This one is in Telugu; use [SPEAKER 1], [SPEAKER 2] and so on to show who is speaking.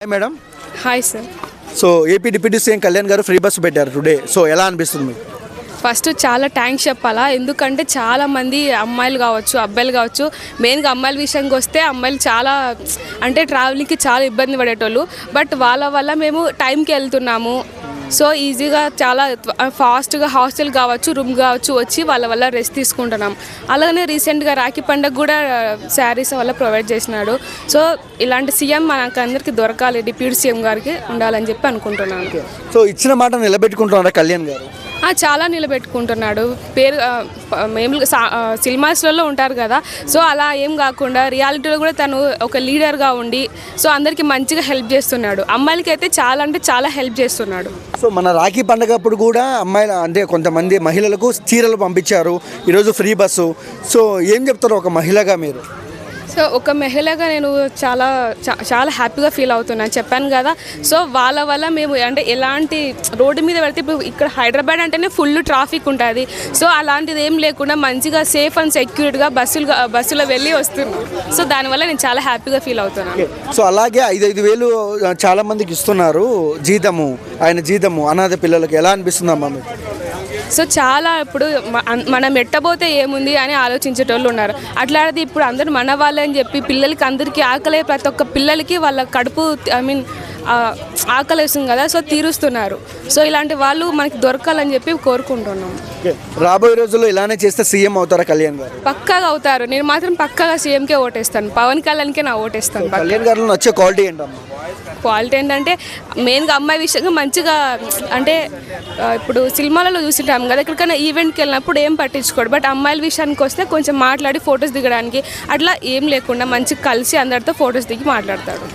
[SPEAKER 1] Hi madam.
[SPEAKER 2] Hi sir.
[SPEAKER 1] So AP deputy CM Kalyan గారు ఫ్రీ బస్సు పెట్టారు టుడే. సో ఎలా అనిపిస్తుంది మీకు?
[SPEAKER 2] ఫస్ట్ చాలా థ్యాంక్స్ చెప్పాలా, ఎందుకంటే చాలామంది అమ్మాయిలు కావచ్చు అబ్బాయిలు కావచ్చు, మెయిన్గా అమ్మాయిల విషయానికి వస్తే అమ్మాయిలు చాలా అంటే ట్రావెలింగ్కి చాలా ఇబ్బంది పడేటోళ్ళు. బట్ వాళ్ళ వల్ల మేము టైంకి వెళ్తున్నాము. సో ఈజీగా చాలా ఫాస్ట్గా హాస్టల్ కావచ్చు రూమ్ కావచ్చు వచ్చి వాళ్ళ వల్ల రెస్ట్ తీసుకుంటున్నాం. అలాగనే రీసెంట్గా రాఖీ పండుగ కూడా శారీస్ వల్ల ప్రొవైడ్ చేసినాడు. సో ఇలాంటి సీఎం మనకు అందరికీ దొరకాలి, డిప్యూటీ సీఎం గారికి ఉండాలని చెప్పి అనుకుంటున్నాను.
[SPEAKER 1] సో ఇచ్చిన మాట నిలబెట్టుకుంటున్నారా కళ్యాణ్ గారు?
[SPEAKER 2] చాలా నిలబెట్టుకుంటున్నాడు. పేరు మేము సినిమాస్లలో ఉంటారు కదా, సో అలా ఏం కాకుండా రియాలిటీలో కూడా తను ఒక లీడర్గా ఉండి సో అందరికీ మంచిగా హెల్ప్ చేస్తున్నాడు. అమ్మాయిలకి అయితే చాలా అంటే చాలా హెల్ప్ చేస్తున్నాడు.
[SPEAKER 1] సో మన రాఖీ పండుగ అప్పుడు కూడా అమ్మాయిలు అంటే కొంతమంది మహిళలకు చీరలు పంపించారు, ఈరోజు ఫ్రీ బస్సు. సో ఏం చెప్తారు ఒక మహిళగా మీరు?
[SPEAKER 2] సో ఒక మహిళగా నేను చాలా హ్యాపీగా ఫీల్ అవుతున్నాను, చెప్పాను కదా. సో వాళ్ళ వల్ల మేము అంటే ఎలాంటి రోడ్డు మీద వెళ్తే ఇప్పుడు ఇక్కడ హైదరాబాద్ అంటేనే ఫుల్ ట్రాఫిక్ ఉంటుంది. సో అలాంటిది ఏం లేకుండా మంచిగా సేఫ్ అండ్ సెక్యూర్డ్గా బస్సులో వెళ్ళి వస్తున్నాం. సో దానివల్ల నేను చాలా హ్యాపీగా ఫీల్ అవుతున్నాను.
[SPEAKER 1] సో అలాగే 5,000 చాలా మందికి ఇస్తున్నారు జీతము, ఆయన జీతము అనాథ పిల్లలకి ఎలా అనిపిస్తుందమ్మా మీకు?
[SPEAKER 2] సో చాలా ఇప్పుడు మనం ఎట్టబోతే ఏముంది అని ఆలోచించేటోళ్ళు ఉన్నారు. అట్లాంటిది ఇప్పుడు అందరూ మన వాళ్ళే అని చెప్పి పిల్లలకి అందరికీ ఆకలే, ప్రతి ఒక్క పిల్లలకి వాళ్ళ కడుపు ఆకలి వేస్తుంది కదా, సో తీరుస్తున్నారు. సో ఇలాంటి వాళ్ళు మనకి దొరకాలని చెప్పి కోరుకుంటున్నాం.
[SPEAKER 1] రాబోయే రోజుల్లో ఇలానే చేస్తే సీఎం అవుతారా కళ్యాణ్ గారు?
[SPEAKER 2] పక్కాగా అవుతారు. నేను మాత్రం పక్కాగా సీఎంకే ఓటేస్తాను, పవన్ కళ్యాణ్కే నా ఓటేస్తాను.
[SPEAKER 1] కళ్యాణ్ గారిలో నచ్చే క్వాలిటీ ఏంటమ్మా?
[SPEAKER 2] క్వాలిటీ ఏంటంటే మెయిన్గా అమ్మాయి విషయంగా మంచిగా అంటే ఇప్పుడు సినిమాలలో చూసింటాం కదా, ఎక్కడికైనా ఈవెంట్కి వెళ్ళినప్పుడు ఏం పట్టించుకోడు. బట్ అమ్మాయిల విషయానికి వస్తే కొంచెం మాట్లాడి ఫొటోస్ దిగడానికి అట్లా ఏం లేకుండా మంచిగా కలిసి అందరితో ఫొటోస్ దిగి మాట్లాడతాడు.